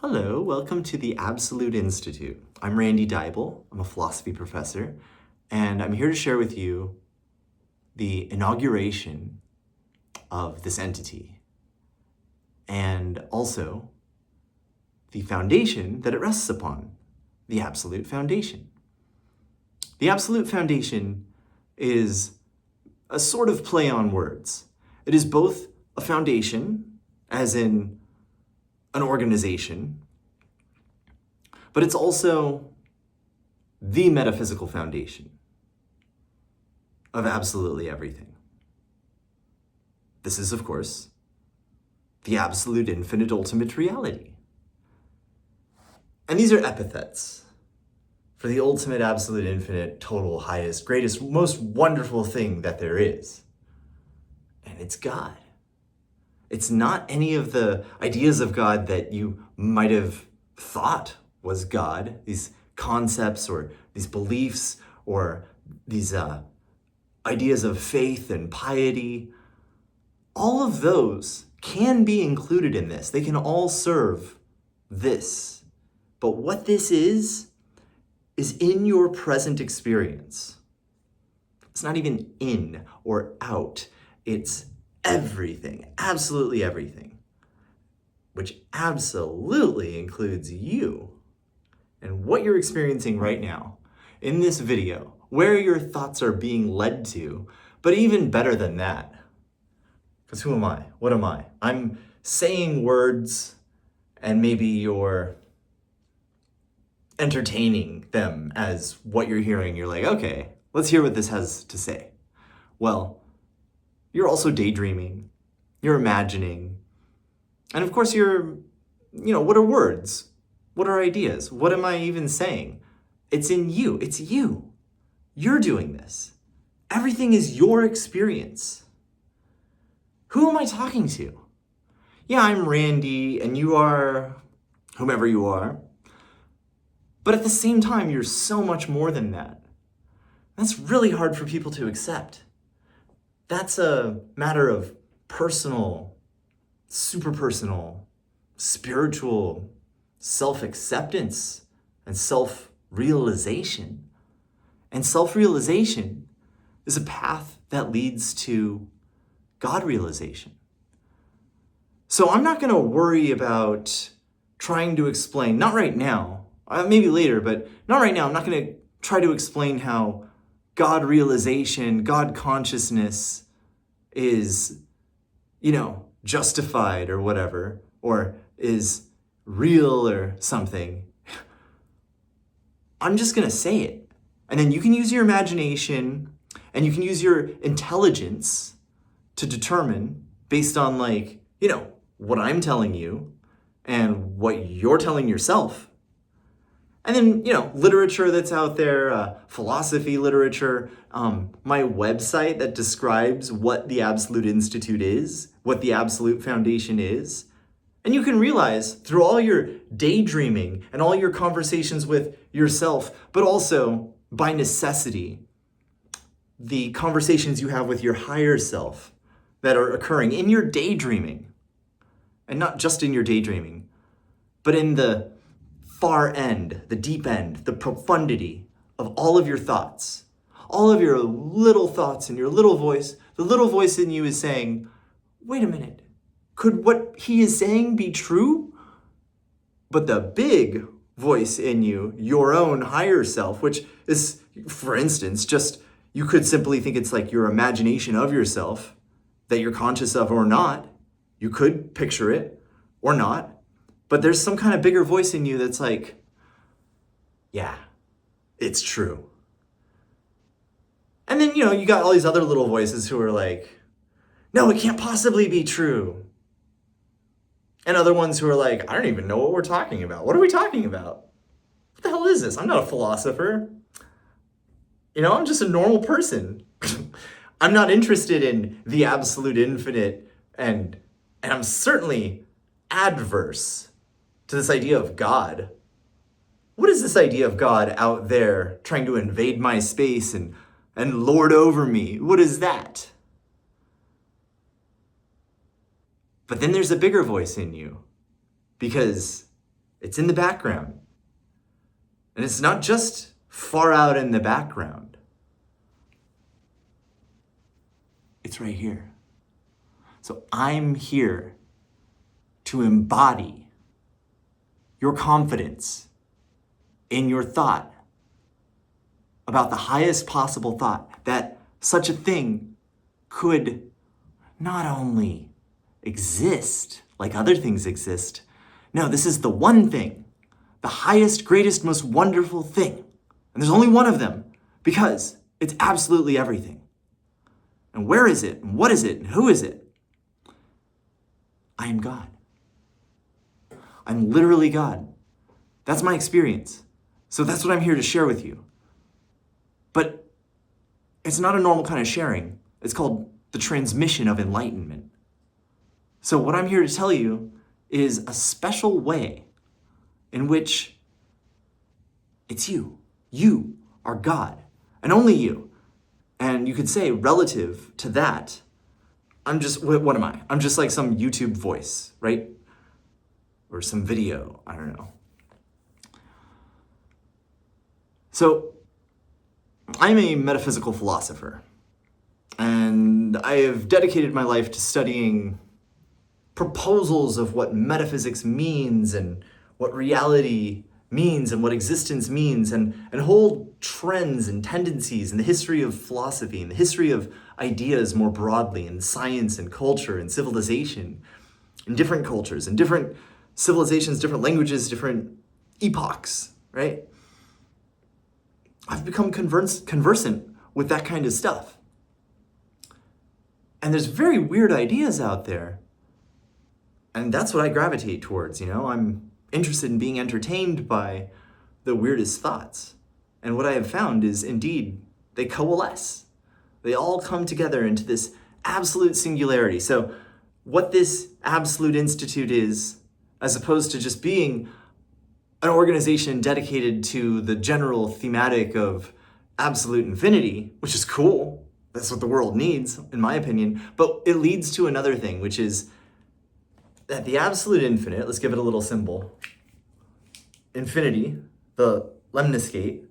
Hello, welcome to the Absolute Institute. I'm Randy Deibel, I'm a philosophy professor, and I'm here to share with you the inauguration of this entity, and also the foundation that it rests upon, the Absolute Foundation. The Absolute Foundation is a sort of play on words. It is both a foundation, as in an organization, but it's also the metaphysical foundation of absolutely everything. This is, of course, the absolute infinite ultimate reality. And these are epithets for the ultimate, absolute, infinite, total, highest, greatest, most wonderful thing that there is. And it's God. It's not any of the ideas of God that you might have thought was God, these concepts or these beliefs or these ideas of faith and piety. All of those can be included in this. They can all serve this. But what this is in your present experience. It's not even in or out. It's everything, absolutely everything, which absolutely includes you and what you're experiencing right now in this video, where your thoughts are being led to, but even better than that. Because who am I? What am I? I'm saying words and maybe you're entertaining them as what you're hearing. You're like, okay, let's hear what this has to say. Well, you're also daydreaming, you're imagining, and of course what are words? What are ideas? What am I even saying? It's in you, it's you. You're doing this. Everything is your experience. Who am I talking to? Yeah, I'm Randy, and you are whomever you are. But at the same time, you're so much more than that. That's really hard for people to accept. That's a matter of personal, super personal, spiritual self-acceptance and self-realization. And self-realization is a path that leads to God-realization. So I'm not going to worry about trying to explain, not right now, maybe later, but not right now. I'm not going to try to explain how God realization, God consciousness is, justified or whatever, or is real or something. I'm just gonna say it. And then you can use your imagination and you can use your intelligence to determine based on what I'm telling you and what you're telling yourself. And then, literature that's out there, philosophy literature, my website that describes what the Absolute Institute is, what the Absolute Foundation is. And you can realize through all your daydreaming and all your conversations with yourself, but also by necessity, the conversations you have with your higher self that are occurring in your daydreaming. And not just in your daydreaming, but in the far end, the deep end, the profundity of all of your thoughts, all of your little thoughts and your little voice. The little voice in you is saying, wait a minute, could what he is saying be true? But the big voice in you, your own higher self, which is, for instance, just, you could simply think it's like your imagination of yourself that you're conscious of or not. You could picture it or not. But there's some kind of bigger voice in you that's like, yeah, it's true. And then, you got all these other little voices who are like, no, it can't possibly be true. And other ones who are like, I don't even know what we're talking about. What are we talking about? What the hell is this? I'm not a philosopher. I'm just a normal person. I'm not interested in the absolute infinite, and I'm certainly adverse to this idea of God. What is this idea of God out there trying to invade my space and lord over me? What is that? But then there's a bigger voice in you, because It's in the background. And it's not just far out in the background. It's right here. So I'm here to embody your confidence in your thought about the highest possible thought, that such a thing could not only exist like other things exist. No, this is the one thing, the highest, greatest, most wonderful thing. And there's only one of them because it's absolutely everything. And where is it? And what is it? And who is it? I am God. I'm literally God. That's my experience. So that's what I'm here to share with you. But it's not a normal kind of sharing. It's called the transmission of enlightenment. So what I'm here to tell you is a special way in which it's you. You are God, and only you. And you could say, relative to that, I'm just, what am I? I'm just like some YouTube voice, right? Or some video, I don't know. So, I'm a metaphysical philosopher, and I have dedicated my life to studying proposals of what metaphysics means and what reality means and what existence means, and hold trends and tendencies in the history of philosophy and the history of ideas more broadly in science and culture and civilization in different cultures and different civilizations, different languages, different epochs, right? I've become conversant with that kind of stuff. And there's very weird ideas out there. And that's what I gravitate towards, I'm interested in being entertained by the weirdest thoughts. And what I have found is, indeed, they coalesce. They all come together into this absolute singularity. So what this absolute institute is, as opposed to just being an organization dedicated to the general thematic of absolute infinity, which is cool. That's what the world needs, in my opinion. But it leads to another thing, which is that the absolute infinite, let's give it a little symbol. Infinity, the lemniscate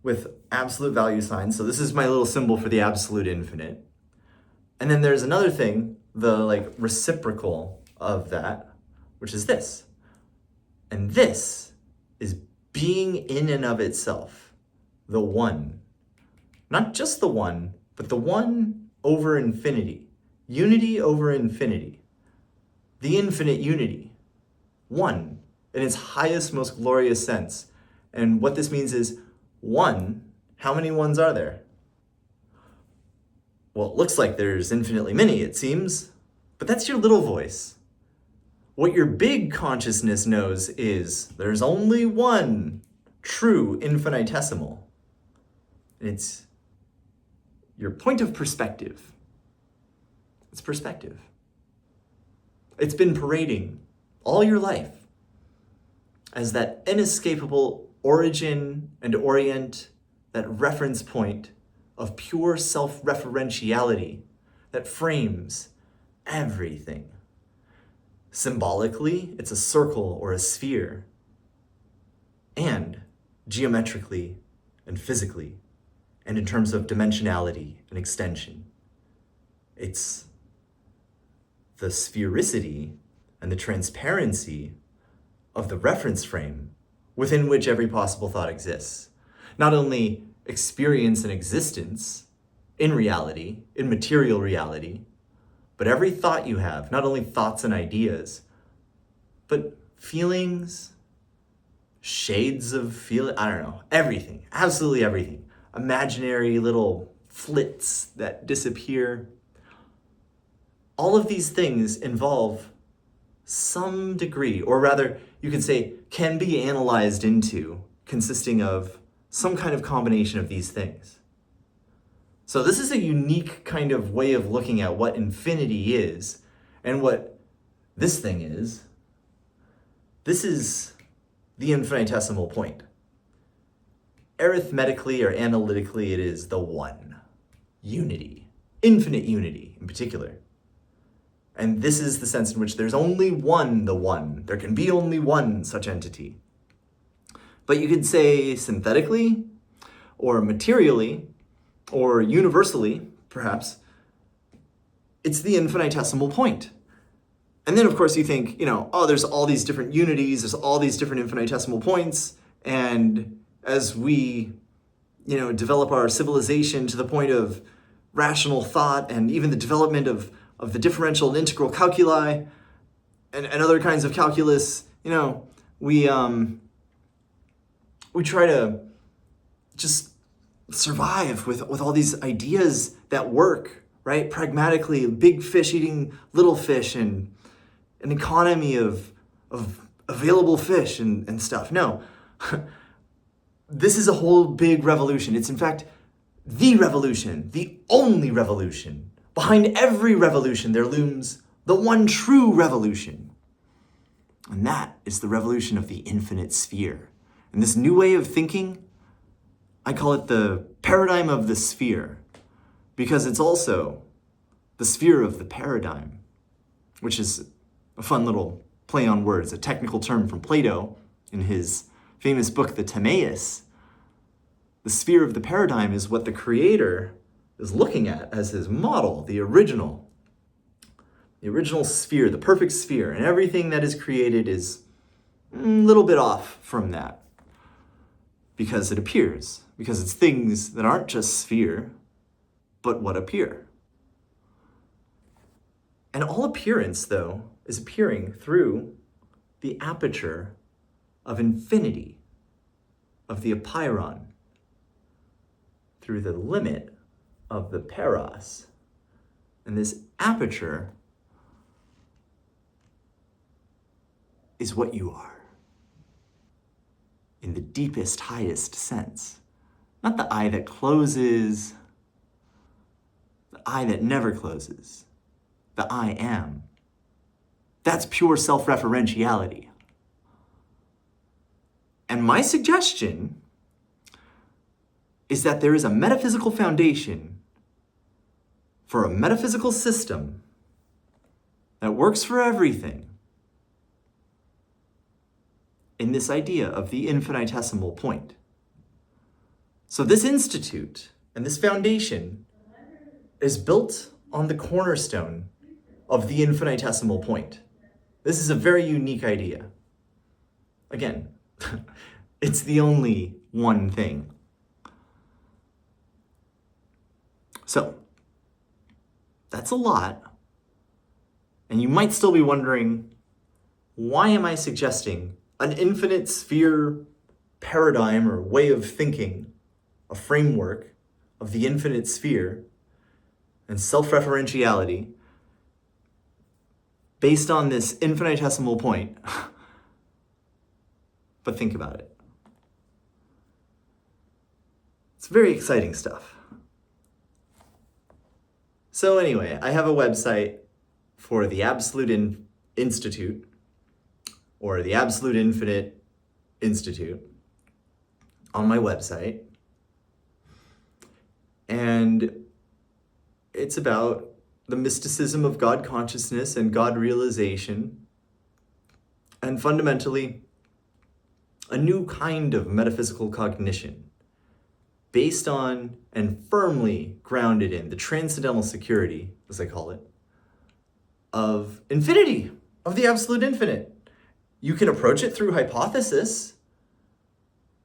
with absolute value signs. So this is my little symbol for the absolute infinite. And then there's another thing, the reciprocal of that, which is this. And this is being in and of itself, the one. Not just the one, but the one over infinity. Unity over infinity. The infinite unity. One in its highest, most glorious sense. And what this means is, one, how many ones are there? Well, it looks like there's infinitely many, it seems, but that's your little voice. What your big consciousness knows is there's only one true infinitesimal. It's your point of perspective. It's perspective. It's been parading all your life as that inescapable origin and orient, that reference point of pure self-referentiality that frames everything. Symbolically, it's a circle or a sphere. And geometrically and physically, and in terms of dimensionality and extension, it's the sphericity and the transparency of the reference frame within which every possible thought exists. Not only experience and existence in reality, in material reality, but every thought you have, not only thoughts and ideas, but feelings, shades of feeling, I don't know, everything, absolutely everything. Imaginary little flits that disappear. All of these things involve some degree, or rather, you could say, can be analyzed into, consisting of some kind of combination of these things. So this is a unique kind of way of looking at what infinity is and what this thing is. This is the infinitesimal point. Arithmetically or analytically, it is the one. Unity. Infinite unity in particular. And this is the sense in which there's only one the one. There can be only one such entity. But you could say synthetically, or materially, or universally, perhaps, it's the infinitesimal point. And then, of course, you think, oh, there's all these different unities, there's all these different infinitesimal points, and as we, develop our civilization to the point of rational thought and even the development of the differential and integral calculi and other kinds of calculus, we try to just survive with all these ideas that work, right? Pragmatically, big fish eating little fish and an economy of available fish and stuff. No, this is a whole big revolution. It's in fact the revolution, the only revolution. Behind every revolution, there looms the one true revolution. And that is the revolution of the infinite sphere. And this new way of thinking, I call it the paradigm of the sphere, because it's also the sphere of the paradigm, which is a fun little play on words, a technical term from Plato in his famous book, the Timaeus. The sphere of the paradigm is what the creator is looking at as his model, the original sphere, the perfect sphere, and everything that is created is a little bit off from that because it's things that aren't just sphere, but what appear. And all appearance, though, is appearing through the aperture of infinity, of the apeiron, through the limit of the peros. And this aperture is what you are, in the deepest, highest sense. Not the eye that closes, the eye that never closes, the I am. That's pure self-referentiality. And my suggestion is that there is a metaphysical foundation for a metaphysical system that works for everything in this idea of the infinitesimal point. So this institute and this foundation is built on the cornerstone of the infinitesimal point. This is a very unique idea. Again, it's the only one thing. So, that's a lot. And you might still be wondering, why am I suggesting an infinite sphere paradigm or way of thinking, a framework of the infinite sphere and self-referentiality based on this infinitesimal point? But think about it. It's very exciting stuff. So anyway, I have a website for the Absolute Institute, or the Absolute Infinite Institute, on my website. And it's about the mysticism of God consciousness and God realization, and fundamentally, a new kind of metaphysical cognition based on and firmly grounded in the transcendental security, as I call it, of infinity, of the absolute infinite. You can approach it through hypothesis,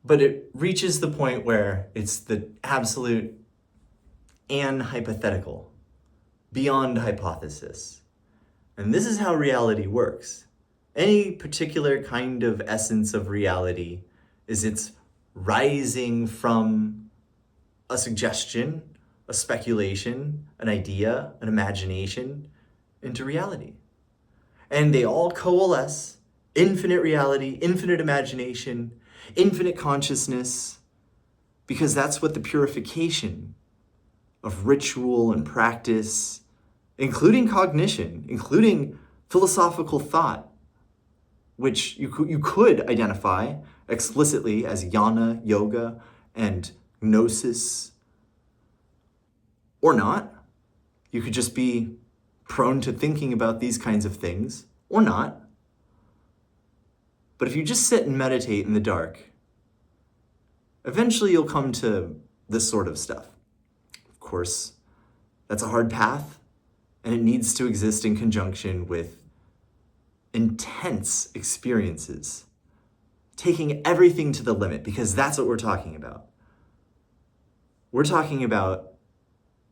but it reaches the point where it's the absolute and hypothetical, beyond hypothesis. And this is how reality works. Any particular kind of essence of reality is its rising from a suggestion, a speculation, an idea, an imagination, into reality. And they all coalesce: infinite reality, infinite imagination, infinite consciousness, because that's what the purification of ritual and practice, including cognition, including philosophical thought, which you could identify explicitly as jnana, yoga, and gnosis, or not. You could just be prone to thinking about these kinds of things, or not. But if you just sit and meditate in the dark, eventually you'll come to this sort of stuff. Of course, that's a hard path, and it needs to exist in conjunction with intense experiences, taking everything to the limit, because that's what we're talking about. We're talking about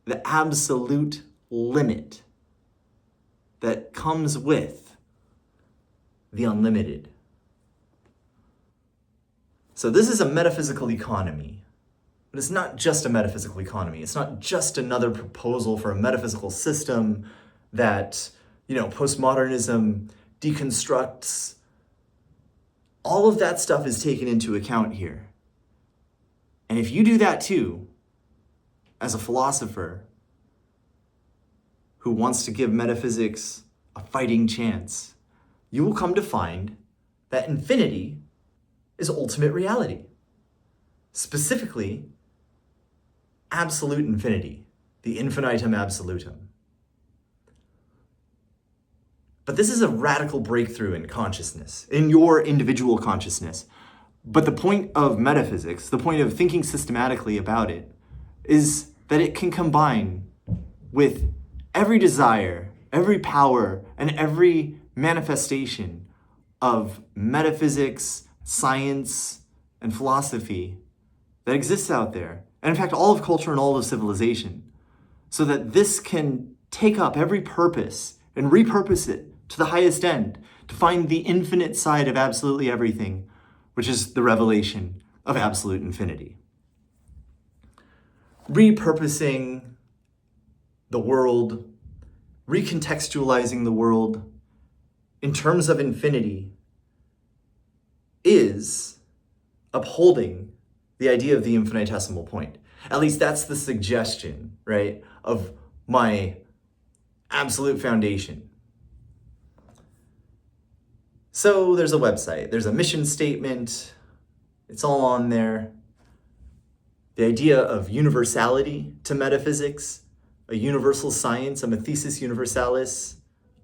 the absolute limit that comes with the unlimited. So this is a metaphysical economy, but it's not just a metaphysical economy. It's not just another proposal for a metaphysical system that, postmodernism deconstructs. All of that stuff is taken into account here. And if you do that too, as a philosopher who wants to give metaphysics a fighting chance, you will come to find that infinity is ultimate reality. Specifically, absolute infinity, the infinitum absolutum. But this is a radical breakthrough in consciousness, in your individual consciousness. But the point of metaphysics, the point of thinking systematically about it, is that it can combine with every desire, every power, and every manifestation of metaphysics, science, and philosophy that exists out there. And in fact, all of culture and all of civilization. So that this can take up every purpose and repurpose it to the highest end, to find the infinite side of absolutely everything, which is the revelation of absolute infinity. Repurposing the world, recontextualizing the world in terms of infinity is upholding the idea of the infinitesimal point. At least that's the suggestion, right, of my absolute foundation. So there's a website, there's a mission statement, it's all on there. The idea of universality to metaphysics, a universal science, a thesis universalis,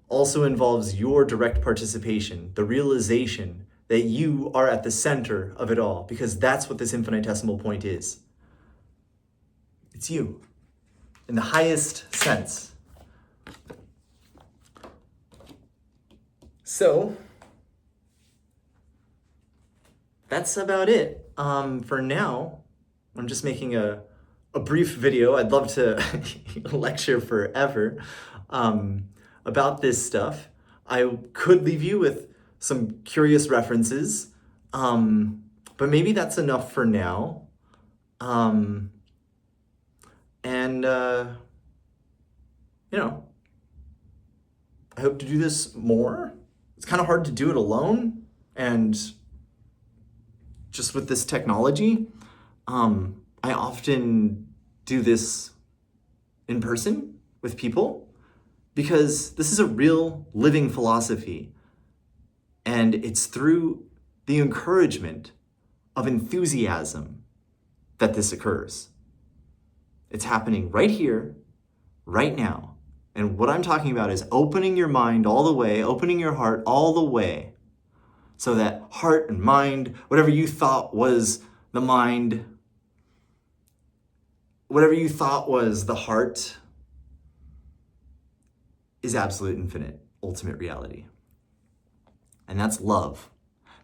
also involves your direct participation, the realization that you are at the center of it all, because that's what this infinitesimal point is. It's you, in the highest sense. So, that's about it. For now, I'm just making a brief video. I'd love to lecture forever about this stuff. I could leave you with some curious references, but maybe that's enough for now. I hope to do this more. It's kind of hard to do it alone, and just with this technology, I often do this in person with people because this is a real living philosophy, and it's through the encouragement of enthusiasm that this occurs. It's happening right here, right now. And what I'm talking about is opening your mind all the way, opening your heart all the way, so that heart and mind, whatever you thought was the mind, whatever you thought was the heart, is absolute infinite, ultimate reality. And that's love.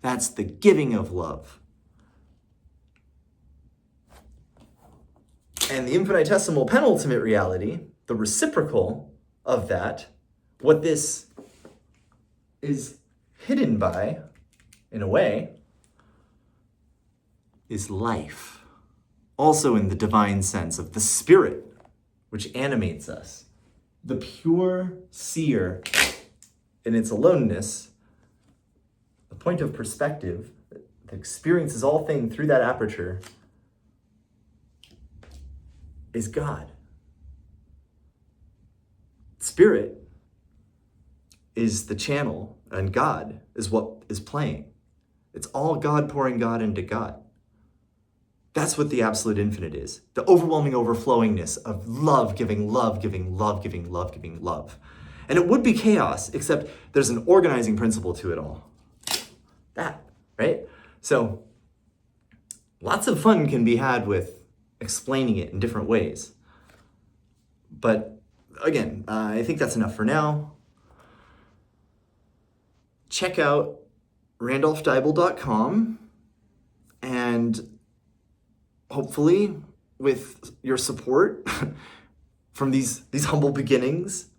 That's the giving of love. And the infinitesimal penultimate reality, the reciprocal of that, what this is hidden by, in a way, is life. Also in the divine sense of the spirit, which animates us. The pure seer in its aloneness, the point of perspective that experiences all things through that aperture, is God. Spirit is the channel, and God is what is playing. It's all God pouring God into God. That's what the absolute infinite is. The overwhelming overflowingness of love, giving love, giving love, giving love, giving love. And it would be chaos, except there's an organizing principle to it all. That, right? So lots of fun can be had with explaining it in different ways. But again, I think that's enough for now. Check out randolphdeibel.com, and hopefully with your support from these humble beginnings,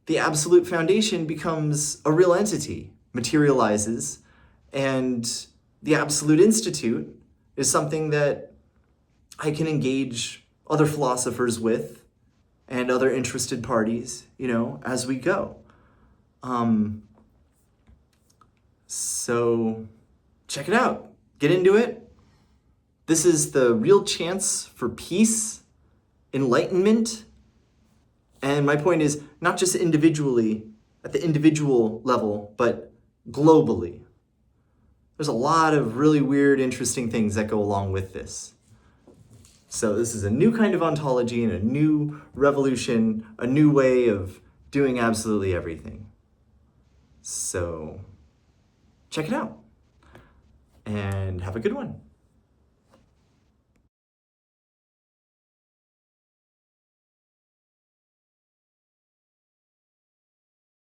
the absolute foundation becomes a real entity, materializes, and the Absolute Institute is something that I can engage other philosophers with and other interested parties, as we go. So check it out. Get into it. This is the real chance for peace, enlightenment, and my point is not just individually, at the individual level, but globally. There's a lot of really weird, interesting things that go along with this. So this is a new kind of ontology and a new revolution, a new way of doing absolutely everything. So check it out and have a good one.